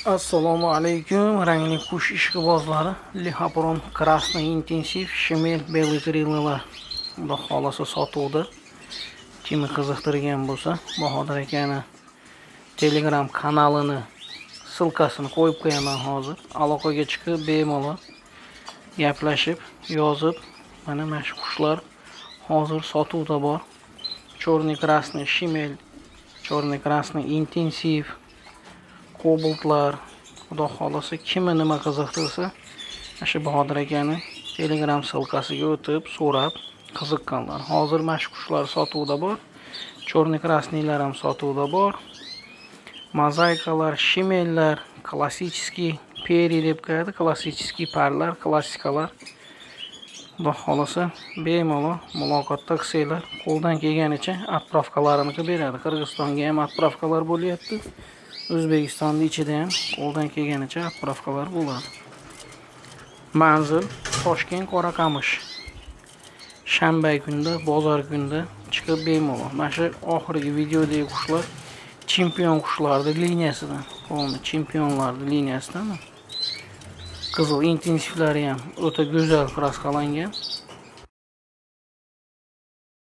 Assalomu alaykum, rangli qush ishqibozlari. Lihapron Krasnoy intensiv shimel belый krilalar. Xudo xolasa sotuvda. Kimi qiziqtirgan bo'lsa, Bahodir akani Telegram kanalini silkasini qo'yib qo'yaman hozir. Aloqaga chiqib bemalol gaplashib, yozib, mana shu qushlar hozir sotuvda bor. Черный красный shimel, черный красный intensiv kobaltlar. Xudo xolasa kimi nima qiziqtirsa, shu Bahodir akani Telegram silkasiga o'tib, so'rab qiziqqanlar. Hozir mana qushlar sotuvda bor. Черный красныйlar ham sotuvda bor. Mozaikalar, shimellar, klassический peri deb qo'yadi, klassический parlar, klassikalar. Xudo xolasa bemalol muloqotda qilsanglar, qo'ldan kelganicha отправкalarini qilib beradi. Qirg'izistonga ham отправкалар bo'lyapti. O'zbekistonning ichida ham qo'ldan kelganicha отправкалар bo'ladi. Manzil Toshkent Qoraqamish. Shanba kunda, bozor kunda chiqib bemalol. Mana shu oxirgi videodagi qushlar chempion qushlarning liniyasidan, qo'lni chempionlarning liniyasidan. Qizil intensivlari ham o'ta go'zal kraskalangan.